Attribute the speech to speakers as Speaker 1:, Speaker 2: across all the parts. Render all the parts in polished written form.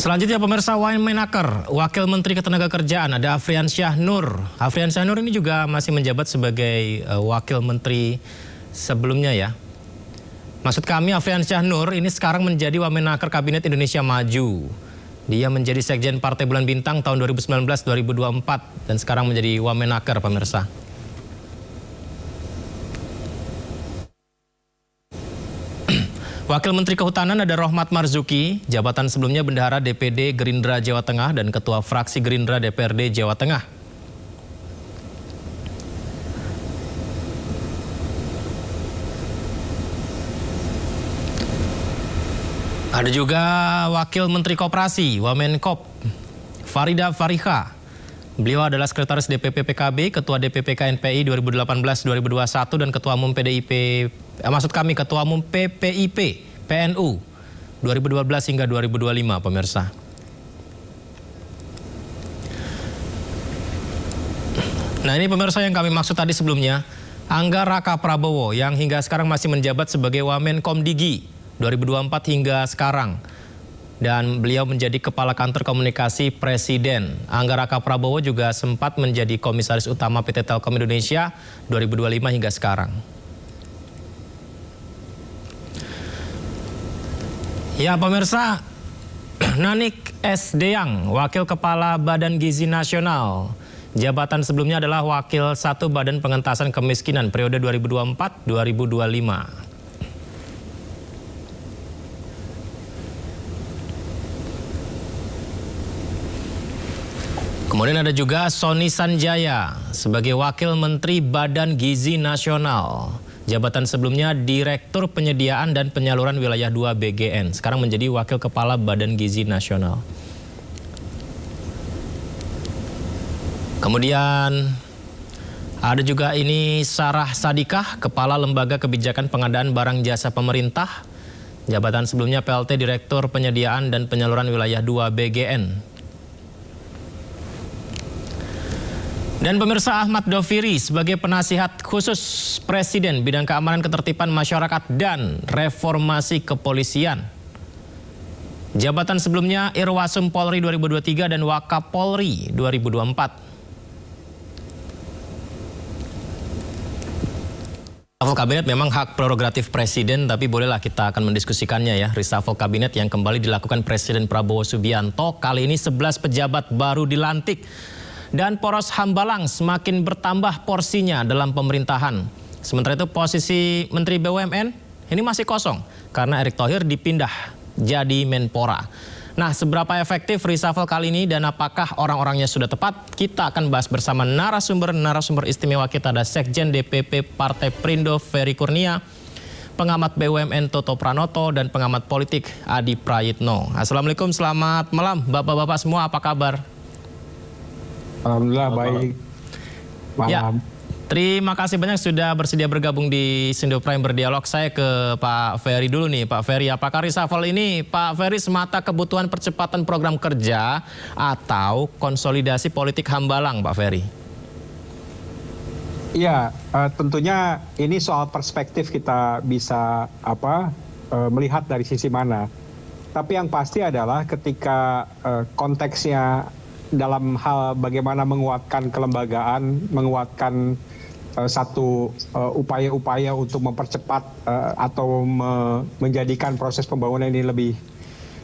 Speaker 1: Selanjutnya pemirsa, Wamenaker, Wakil Menteri Ketenagakerjaan, ada Afriansyah Nur. Afriansyah Nur ini juga masih menjabat sebagai Wakil Menteri sebelumnya ya. Maksud kami Afriansyah Nur ini sekarang menjadi Wamenaker Kabinet Indonesia Maju. Dia menjadi Sekjen Partai Bulan Bintang tahun 2019-2024 dan sekarang menjadi Wamenaker pemirsa. Wakil Menteri Kehutanan ada Rohmat Marzuki, jabatan sebelumnya Bendahara DPD Gerindra Jawa Tengah dan Ketua Fraksi Gerindra DPRD Jawa Tengah. Ada juga Wakil Menteri Koperasi, Wamenkop, Farida Fariha. Beliau adalah Sekretaris DPP PKB, Ketua DPP KNPI 2018-2021 dan Ketua Umum Ketua Umum PPIP PNU 2012 hingga 2025 pemirsa. Nah ini pemirsa yang kami maksud tadi sebelumnya, Angga Raka Prabowo yang hingga sekarang masih menjabat sebagai Wamenkomdigi 2024 hingga sekarang. Dan beliau menjadi Kepala Kantor Komunikasi Presiden. Angga Raka Prabowo juga sempat menjadi Komisaris Utama PT Telkom Indonesia 2025 hingga sekarang. Ya pemirsa, Nanik S. Deyang, Wakil Kepala Badan Gizi Nasional. Jabatan sebelumnya adalah Wakil 1 Badan Pengentasan Kemiskinan periode 2024-2025. Kemudian ada juga Sony Sanjaya sebagai Wakil Menteri Badan Gizi Nasional. Jabatan sebelumnya Direktur Penyediaan dan Penyaluran Wilayah 2 BGN. Sekarang menjadi Wakil Kepala Badan Gizi Nasional. Kemudian ada juga ini Sarah Sadikah, Kepala Lembaga Kebijakan Pengadaan Barang Jasa Pemerintah. Jabatan sebelumnya PLT Direktur Penyediaan dan Penyaluran Wilayah 2 BGN. Dan pemirsa, Ahmad Doviri sebagai Penasihat Khusus Presiden Bidang Keamanan Ketertiban Masyarakat dan Reformasi Kepolisian. Jabatan sebelumnya Irwasum Polri 2023 dan Wakapolri 2024. Reshuffle Kabinet memang hak prerogatif Presiden, tapi bolehlah kita akan mendiskusikannya ya. Reshuffle Kabinet yang kembali dilakukan Presiden Prabowo Subianto. Kali ini 11 pejabat baru dilantik. Dan poros Hambalang semakin bertambah porsinya dalam pemerintahan. Sementara itu posisi Menteri BUMN ini masih kosong karena Erick Thohir dipindah jadi Menpora. Nah, seberapa efektif reshuffle kali ini dan apakah orang-orangnya sudah tepat? Kita akan bahas bersama narasumber istimewa kita, ada Sekjen DPP Partai Perindo Ferry Kurnia, pengamat BUMN Toto Pranoto, dan pengamat politik Adi Prayitno. Assalamualaikum, selamat malam Bapak-Bapak semua, apa kabar?
Speaker 2: Alhamdulillah baik. Malam.
Speaker 1: Ya, terima kasih banyak sudah bersedia bergabung di Sindo Prime Berdialog. Saya ke Pak Ferry dulu nih. Pak Ferry, apakah reshuffle ini Pak Ferry semata kebutuhan percepatan program kerja atau konsolidasi politik Hambalang, Pak Ferry?
Speaker 2: Iya, tentunya ini soal perspektif kita bisa melihat dari sisi mana. Tapi yang pasti adalah ketika konteksnya dalam hal bagaimana menguatkan kelembagaan, menguatkan satu upaya-upaya untuk mempercepat atau menjadikan proses pembangunan ini lebih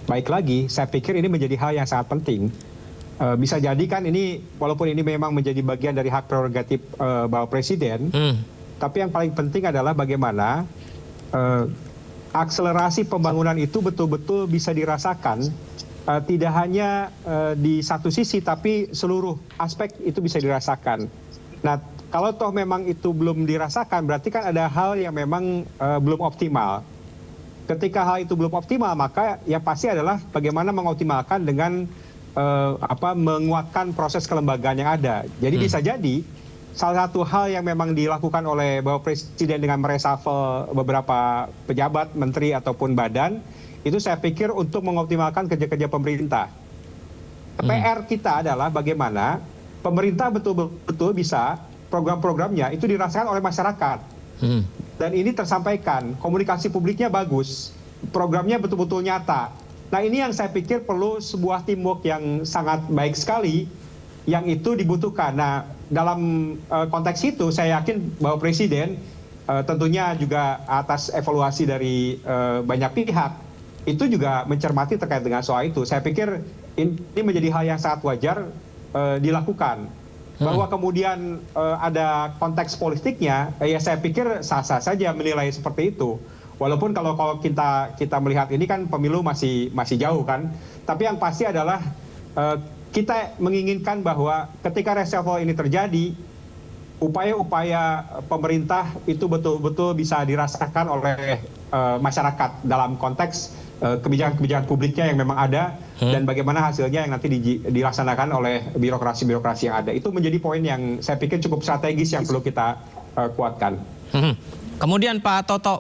Speaker 2: baik lagi, saya pikir ini menjadi hal yang sangat penting. Bisa jadi kan ini, walaupun ini memang menjadi bagian dari hak prerogatif Bapak Presiden, tapi yang paling penting adalah bagaimana akselerasi pembangunan itu betul-betul bisa dirasakan. Tidak hanya di satu sisi, tapi seluruh aspek itu bisa dirasakan. Nah, kalau toh memang itu belum dirasakan, berarti kan ada hal yang memang belum optimal. Ketika hal itu belum optimal, maka yang pasti adalah bagaimana mengoptimalkan dengan menguatkan proses kelembagaan yang ada. Jadi bisa jadi salah satu hal yang memang dilakukan oleh Bapak Presiden dengan mereshuffle beberapa pejabat, menteri ataupun badan, itu saya pikir untuk mengoptimalkan kerja-kerja pemerintah. PR kita adalah bagaimana pemerintah betul-betul bisa program-programnya itu dirasakan oleh masyarakat. Dan ini tersampaikan, komunikasi publiknya bagus, programnya betul-betul nyata. Nah ini yang saya pikir perlu sebuah teamwork yang sangat baik sekali, yang itu dibutuhkan. Nah dalam konteks itu saya yakin bahwa Presiden tentunya juga atas evaluasi dari banyak pihak, itu juga mencermati terkait dengan soal itu. Saya pikir ini menjadi hal yang sangat wajar dilakukan. Bahwa kemudian ada konteks politiknya, ya saya pikir sah-sah saja menilai seperti itu. Walaupun kalau kita melihat ini kan pemilu masih jauh kan. Tapi yang pasti adalah kita menginginkan bahwa ketika reshuffle ini terjadi, upaya-upaya pemerintah itu betul-betul bisa dirasakan oleh masyarakat dalam konteks kebijakan-kebijakan publiknya yang memang ada dan bagaimana hasilnya yang nanti dilaksanakan oleh birokrasi-birokrasi yang ada. Itu menjadi poin yang saya pikir cukup strategis yang perlu kita kuatkan.
Speaker 1: Kemudian Pak Toto,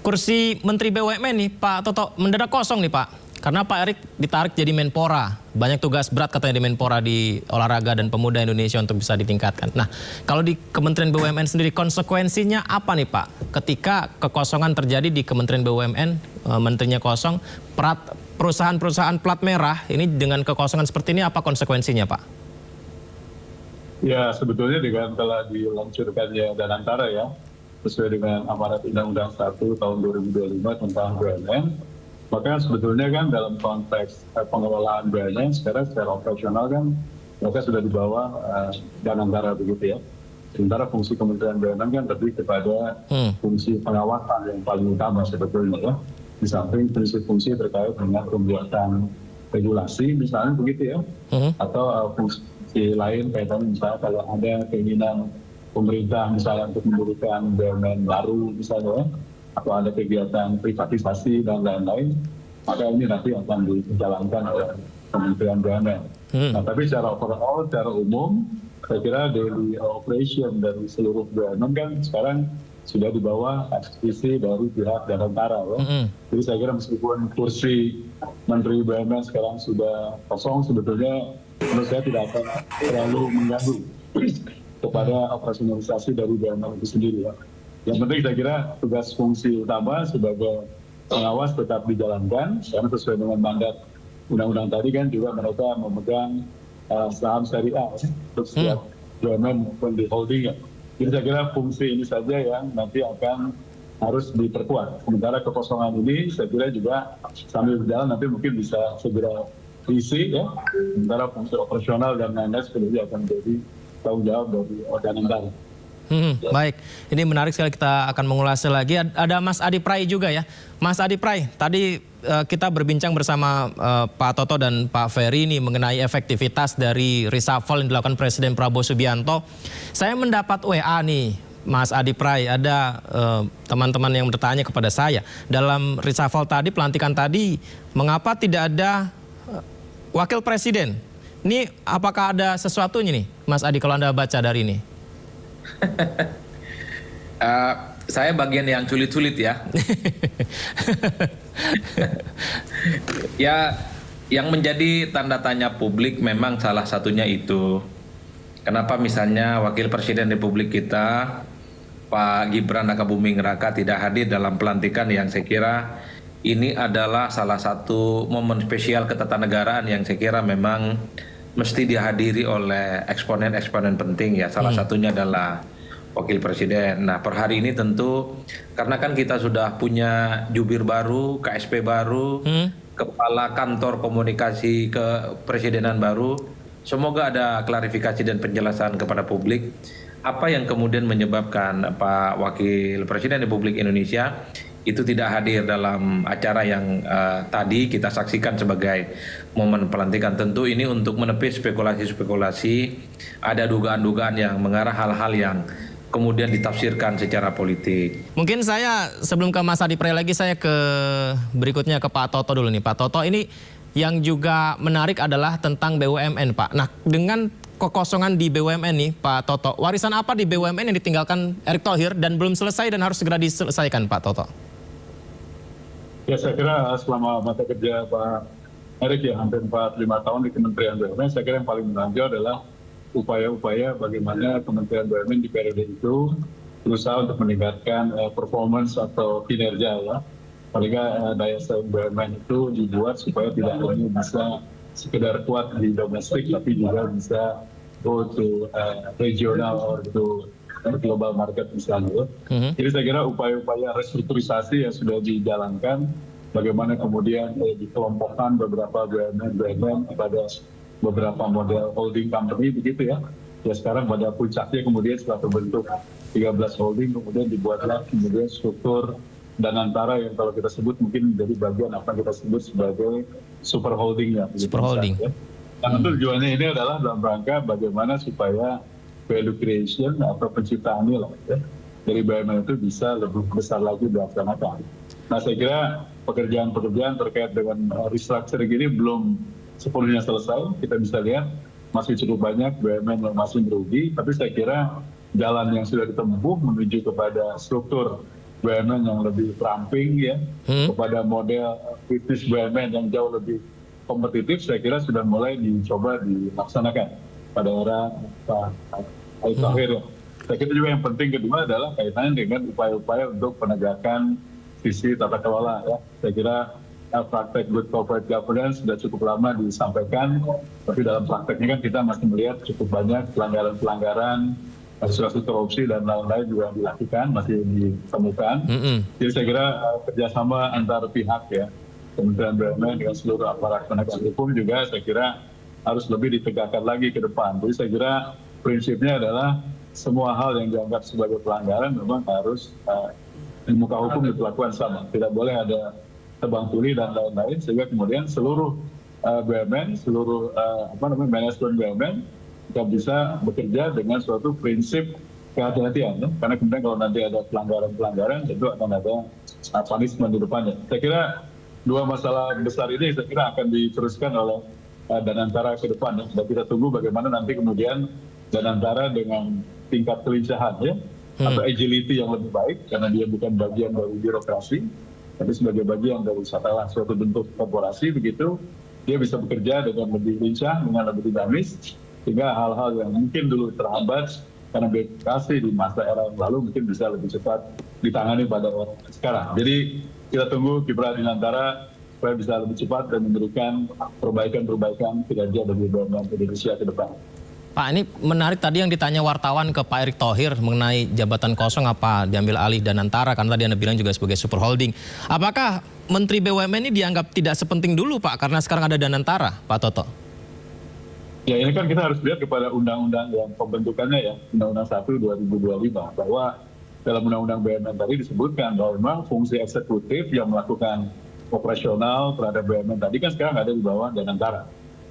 Speaker 1: kursi Menteri BUMN nih Pak Toto mendadak kosong nih Pak. Karena Pak Erick ditarik jadi Menpora. Banyak tugas berat katanya di Menpora di olahraga dan pemuda Indonesia untuk bisa ditingkatkan. Nah, kalau di Kementerian BUMN sendiri konsekuensinya apa nih Pak? Ketika kekosongan terjadi di Kementerian BUMN, menterinya kosong, perusahaan-perusahaan plat merah ini dengan kekosongan seperti ini apa konsekuensinya Pak?
Speaker 3: Ya, sebetulnya dengan telah diluncurkannya Danantara ya, sesuai dengan amanat Undang-Undang 1 tahun 2025 tentang BUMN, maka sebetulnya kan dalam konteks pengelolaan BUMN sekarang secara operasional kan mereka sudah di bawah Danantara begitu ya. Sementara fungsi Kementerian BUMN kan lebih kepada fungsi pengawasan yang paling utama sebetulnya ya. Di samping fungsi-fungsi terkait dengan pembuatan regulasi misalnya begitu ya. Atau fungsi lain kaitannya misalnya kalau ada keinginan pemerintah misalnya untuk mendirikan BUMN baru misalnya, atau ada kegiatan privatisasi dan lain-lain, maka ini nanti akan dijalankan oleh Kementerian BUMN. Nah, tapi secara overall, secara umum, saya kira daily operation dari seluruh BUMN kan sekarang sudah di bawah eksekusi dari pihak Danantara. Ya. Jadi saya kira meskipun kursi Menteri BUMN sekarang sudah kosong, sebetulnya menurut saya tidak akan terlalu mengganggu kepada operasionalisasi dari BUMN itu sendiri. Ya. Yang penting saya kira tugas fungsi utama sebagai pengawas tetap dijalankan, karena sesuai dengan mandat undang-undang tadi kan juga mereka memegang saham syariah untuk setiap BUMN maupun di holdingnya. Jadi saya kira fungsi ini saja yang nanti akan harus diperkuat. Sementara kekosongan ini saya kira juga sambil berjalan nanti mungkin bisa segera diisi ya. Sementara fungsi operasional dan lain-lain sebenarnya akan menjadi tanggung jawab dari Danantara.
Speaker 1: Baik, ini menarik sekali, kita akan mengulasnya lagi. Ada Mas Adi Pray juga ya. Mas Adi Pray, tadi kita berbincang bersama Pak Toto dan Pak Ferry ini mengenai efektivitas dari reshuffle yang dilakukan Presiden Prabowo Subianto. Saya mendapat WA nih, Mas Adi Pray, ada teman-teman yang bertanya kepada saya. Dalam reshuffle tadi, pelantikan tadi, mengapa tidak ada wakil presiden? Ini apakah ada sesuatunya nih, Mas Adi, kalau Anda baca dari ini?
Speaker 4: Saya bagian yang sulit-sulit ya. Ya, yang menjadi tanda tanya publik memang salah satunya itu. Kenapa misalnya Wakil Presiden Republik kita, Pak Gibran Rakabuming Raka tidak hadir dalam pelantikan yang saya kira ini adalah salah satu momen spesial ketatanegaraan yang saya kira memang mesti dihadiri oleh eksponen-eksponen penting ya. Salah satunya adalah Wakil Presiden. Nah, per hari ini tentu karena kan kita sudah punya jubir baru, KSP baru, kepala kantor komunikasi kepresidenan baru. Semoga ada klarifikasi dan penjelasan kepada publik apa yang kemudian menyebabkan Pak Wakil Presiden Republik Indonesia itu tidak hadir dalam acara yang tadi kita saksikan sebagai momen pelantikan. Tentu ini untuk menepis spekulasi-spekulasi, ada dugaan-dugaan yang mengarah hal-hal yang kemudian ditafsirkan secara politik.
Speaker 1: Mungkin saya sebelum ke Mas Adi Pray lagi, saya ke berikutnya ke Pak Toto dulu nih. Pak Toto, ini yang juga menarik adalah tentang BUMN Pak. Nah, dengan kekosongan di BUMN nih Pak Toto, warisan apa di BUMN yang ditinggalkan Erick Thohir dan belum selesai dan harus segera diselesaikan Pak Toto?
Speaker 3: Ya, saya kira selama masa kerja Pak Erick yang hampir 4-5 tahun di Kementerian BUMN, saya kira yang paling menonjol adalah upaya-upaya bagaimana Kementerian BUMN di periode itu berusaha untuk meningkatkan performance atau kinerja ya, Paling nggak daya saing BUMN itu dibuat supaya tidak hanya bisa sekedar kuat di domestik, tapi juga bisa go to regional or to global market misalnya. Jadi saya kira upaya-upaya restrukturisasi yang sudah dijalankan, bagaimana kemudian dikelompokkan beberapa BUMN pada beberapa model holding company begitu ya. Ya sekarang pada puncaknya kemudian setelah terbentuk 13 holding, kemudian dibuatlah kemudian struktur Danantara yang kalau kita sebut mungkin dari bagian apa kita sebut sebagai super holding ya.
Speaker 1: Super holding.
Speaker 3: Ya. Nah, tujuannya ini adalah dalam rangka bagaimana supaya value creation atau penciptaan nilai ya, dari BUMN itu bisa lebih besar lagi dilaksanakan. Nah, saya kira pekerjaan-pekerjaan terkait dengan restructuring ini belum sepenuhnya selesai. Kita bisa lihat masih cukup banyak BUMN yang masih merugi, tapi saya kira jalan yang sudah ditempuh menuju kepada struktur BUMN yang lebih ramping ya, kepada model bisnis BUMN yang jauh lebih kompetitif, saya kira sudah mulai dicoba dilaksanakan pada era Pak Erick Thohir. Saya kira juga yang penting kedua adalah kaitannya dengan upaya-upaya untuk penegakan sisi tata kelola ya. Saya kira praktek good corporate governance sudah cukup lama disampaikan, tapi dalam prakteknya kan kita masih melihat cukup banyak pelanggaran-pelanggaran, kasus-kasus korupsi dan lain-lain juga dilakukan, masih ditemukan. Jadi saya kira kerjasama antar pihak ya, Kementerian BUMN dengan seluruh aparat penegak hukum juga saya kira harus lebih ditegakkan lagi ke depan. Jadi saya kira prinsipnya adalah semua hal yang dianggap sebagai pelanggaran memang harus di muka hukum diperlakukan sama. Tidak boleh ada tebang pilih dan lain-lain, sehingga kemudian seluruh BUMN, seluruh manajemen BUMN kita bisa bekerja dengan suatu prinsip kehati-hatian ya? Karena kemudian kalau nanti ada pelanggaran-pelanggaran tentu akan ada punishment di depannya. Saya kira dua masalah besar ini saya kira akan diteruskan oleh Danantara ke depan ya. Dan kita tunggu bagaimana nanti kemudian Danantara dengan tingkat kelincahan ya, atau agility yang lebih baik, karena dia bukan bagian dari birokrasi tapi sebagai bagian dari suatu bentuk korporasi begitu, dia bisa bekerja dengan lebih lincah, dengan lebih dinamis, sehingga hal-hal yang mungkin dulu terhambat karena birokrasi di masa era yang lalu mungkin bisa lebih cepat ditangani pada orang sekarang. Jadi kita tunggu kiprah Danantara supaya bisa lebih cepat dan memberikan perbaikan-perbaikan kinerja bagi BUMN Indonesia ke depan.
Speaker 1: Pak, ini menarik tadi yang ditanya wartawan ke Pak Erick Thohir mengenai jabatan kosong apa diambil alih Danantara, karena tadi Anda bilang juga sebagai super holding. Apakah Menteri BUMN ini dianggap tidak sepenting dulu Pak, karena sekarang ada Danantara, Pak Toto?
Speaker 3: Ya ini kan kita harus lihat kepada undang-undang yang pembentukannya ya, Undang-Undang 1 2025, bahwa dalam Undang-Undang BUMN tadi disebutkan bahwa memang fungsi eksekutif yang melakukan operasional terhadap BUMN tadi kan sekarang ada di bawah Danantara,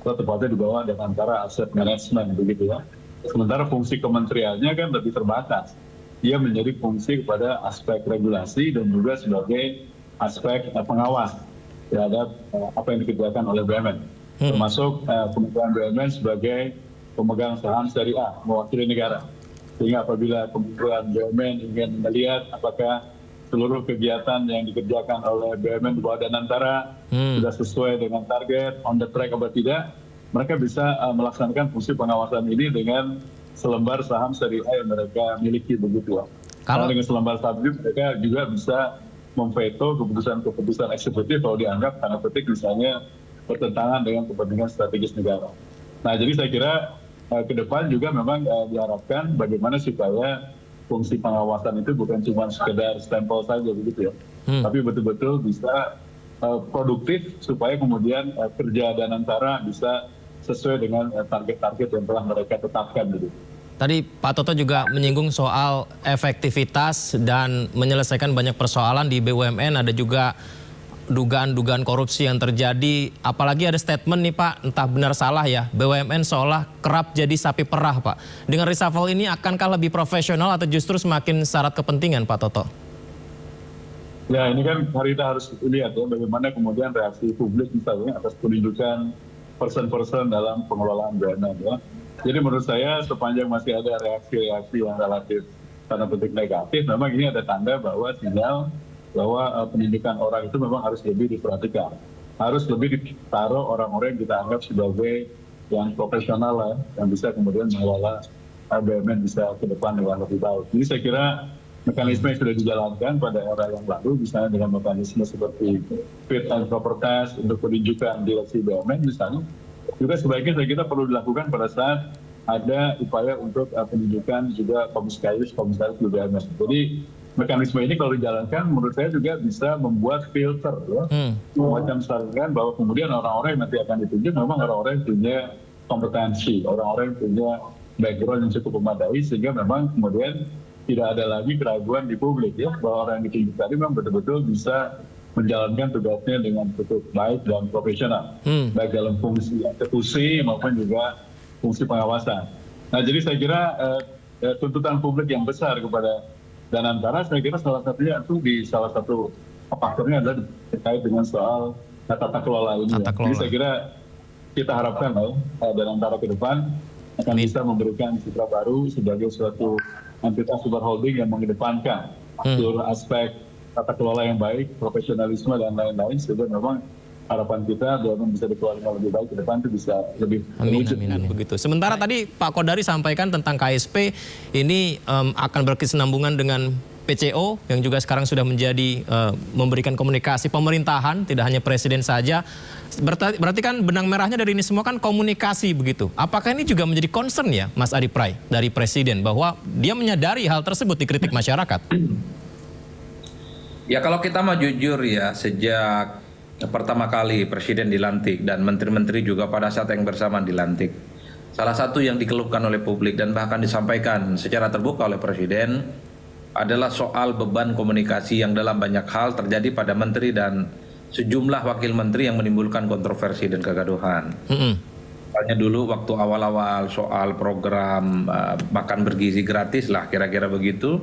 Speaker 3: atau tepatnya di bawah Danantara Asset Management begitu ya. Sementara fungsi kementeriannya kan lebih terbatas. Dia menjadi fungsi kepada aspek regulasi dan juga sebagai aspek pengawas terhadap apa yang dikerjakan oleh BUMN. Termasuk Kementerian BUMN sebagai pemegang saham seri A, mewakili negara. Sehingga apabila Kementerian BUMN ingin melihat apakah seluruh kegiatan yang dikerjakan oleh BUMN di bawah Danantara sudah sesuai dengan target, on the track atau tidak, mereka bisa melaksanakan fungsi pengawasan ini dengan selembar saham seri A yang mereka miliki begitu. Karena dengan selembar saham ini mereka juga bisa memveto keputusan-keputusan eksekutif kalau dianggap tanda petik misalnya bertentangan dengan kepentingan strategis negara. Nah, jadi saya kira ke depan juga memang diharapkan bagaimana supaya fungsi pengawasan itu bukan cuma sekedar stempel saja begitu ya, tapi betul-betul bisa produktif supaya kemudian kerja Danantara bisa sesuai dengan target-target yang telah mereka tetapkan gitu.
Speaker 1: Tadi Pak Toto juga menyinggung soal efektivitas dan menyelesaikan banyak persoalan di BUMN, ada juga dugaan-dugaan korupsi yang terjadi, apalagi ada statement nih Pak, entah benar salah ya, BUMN seolah kerap jadi sapi perah Pak. Dengan reshuffle ini akankah lebih profesional atau justru semakin syarat kepentingan Pak Toto?
Speaker 3: Ya ini kan kita harus lihat ya bagaimana kemudian reaksi publik misalnya atas penunjukan person-person dalam pengelolaan BUMN ya. Jadi menurut saya sepanjang masih ada reaksi-reaksi yang relatif tanda petik negatif, memang ini ada tanda bahwa sinyal bahwa pendidikan orang itu memang harus lebih diperhatikan. Harus lebih ditaruh orang-orang yang kita anggap sebagai yang profesional lah, yang bisa kemudian mengelola BUMN bisa ke depan dengan lebih baik. Jadi saya kira mekanisme yang sudah dijalankan pada era yang lalu, misalnya dengan mekanisme seperti fit and proper test untuk penunjukan direksi BUMN misalnya, juga sebaiknya saya kira perlu dilakukan pada saat ada upaya untuk penunjukan juga komisaris BUMN. Jadi mekanisme ini kalau dijalankan menurut saya juga bisa membuat filter ya, semacam saringan bahwa kemudian orang-orang yang nanti akan ditunjuk memang orang-orang yang punya kompetensi, orang-orang yang punya background yang cukup memadai, sehingga memang kemudian tidak ada lagi keraguan di publik ya bahwa orang yang ditunjuk tadi memang betul-betul bisa menjalankan tugasnya dengan cukup baik dan profesional, baik dalam fungsi eksekusi maupun juga fungsi pengawasan. Nah, jadi saya kira tuntutan publik yang besar kepada Danantara, saya kira salah satunya itu di salah satu faktornya adalah terkait dengan soal tata kelola ini. Jadi saya kira kita harapkan Danantara ke depan akan bisa memberikan citra baru sebagai suatu entitas super holding yang mengedepankan seluruh aspek tata kelola yang baik, profesionalisme dan lain-lain, sehingga memang harapan kita bahwa bisa dikeluarkan lebih baik ke depan itu bisa lebih terwujud.
Speaker 1: Amin. Begitu. Sementara tadi Pak Kodari sampaikan tentang KSP ini akan berkesinambungan dengan PCO yang juga sekarang sudah menjadi memberikan komunikasi pemerintahan, tidak hanya presiden saja. Berarti kan benang merahnya dari ini semua kan komunikasi begitu. Apakah ini juga menjadi concern ya Mas Adi Pray dari presiden bahwa dia menyadari hal tersebut dikritik masyarakat?
Speaker 4: Ya kalau kita mau jujur ya, sejak pertama kali presiden dilantik dan menteri-menteri juga pada saat yang bersamaan dilantik, salah satu yang dikeluhkan oleh publik dan bahkan disampaikan secara terbuka oleh presiden adalah soal beban komunikasi yang dalam banyak hal terjadi pada menteri dan sejumlah wakil menteri yang menimbulkan kontroversi dan kegaduhan. Misalnya dulu waktu awal-awal soal program makan bergizi gratis lah kira-kira begitu,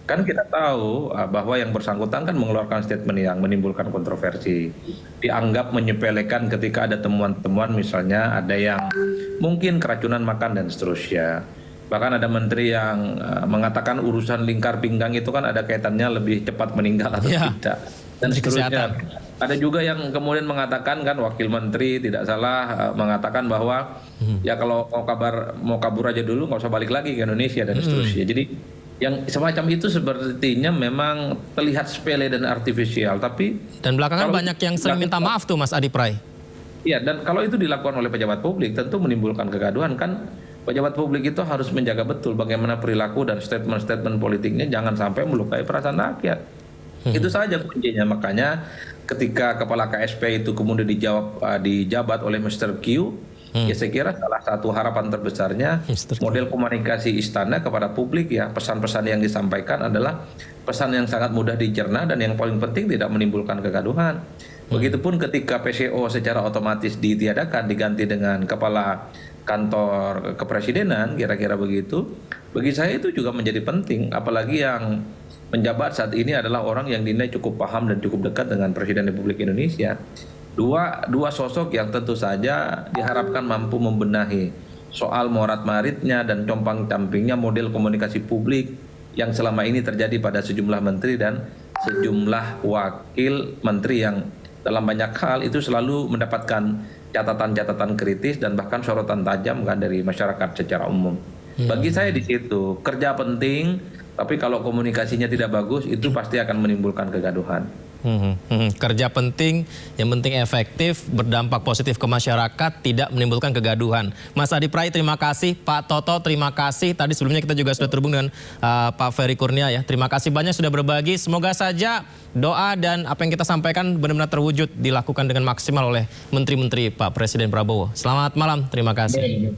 Speaker 4: kan kita tahu bahwa yang bersangkutan kan mengeluarkan statement yang menimbulkan kontroversi, dianggap menyepelekan ketika ada temuan-temuan misalnya ada yang mungkin keracunan makan dan seterusnya. Bahkan ada menteri yang mengatakan urusan lingkar pinggang itu kan ada kaitannya lebih cepat meninggal atau tidak dan seterusnya. Ada juga yang kemudian mengatakan kan wakil menteri tidak salah mengatakan bahwa ya kalau mau kabur aja dulu nggak usah balik lagi ke Indonesia dan seterusnya. Jadi yang semacam itu sepertinya memang terlihat sepele dan artifisial, tapi
Speaker 1: dan belakangan banyak yang sering minta maaf tuh Mas Adi Pray.
Speaker 4: Iya, dan kalau itu dilakukan oleh pejabat publik tentu menimbulkan kegaduhan kan. Pejabat publik itu harus menjaga betul bagaimana perilaku dan statement-statement politiknya jangan sampai melukai perasaan rakyat. Itu saja kuncinya. Makanya ketika kepala KSP itu kemudian dijabat oleh Mr. Q, ya saya kira salah satu harapan terbesarnya model komunikasi istana kepada publik ya, pesan-pesan yang disampaikan adalah pesan yang sangat mudah dicerna dan yang paling penting tidak menimbulkan kegaduhan. Begitupun ketika PCO secara otomatis ditiadakan diganti dengan kepala kantor kepresidenan kira-kira begitu. Bagi saya itu juga menjadi penting, apalagi yang menjabat saat ini adalah orang yang dinilai cukup paham dan cukup dekat dengan Presiden Republik Indonesia. Dua sosok yang tentu saja diharapkan mampu membenahi soal morat-maritnya dan compang-campingnya model komunikasi publik yang selama ini terjadi pada sejumlah menteri dan sejumlah wakil menteri yang dalam banyak hal itu selalu mendapatkan catatan-catatan kritis dan bahkan sorotan tajam kan dari masyarakat secara umum. Bagi saya di situ kerja penting, tapi kalau komunikasinya tidak bagus itu pasti akan menimbulkan kegaduhan.
Speaker 1: Kerja penting, yang penting efektif, berdampak positif ke masyarakat, tidak menimbulkan kegaduhan. Mas Adi Pray terima kasih, Pak Toto terima kasih. Tadi sebelumnya kita juga sudah terhubung dengan Pak Ferry Kurnia ya. Terima kasih banyak sudah berbagi. Semoga saja doa dan apa yang kita sampaikan benar-benar terwujud, dilakukan dengan maksimal oleh menteri-menteri Pak Presiden Prabowo. Selamat malam, terima kasih.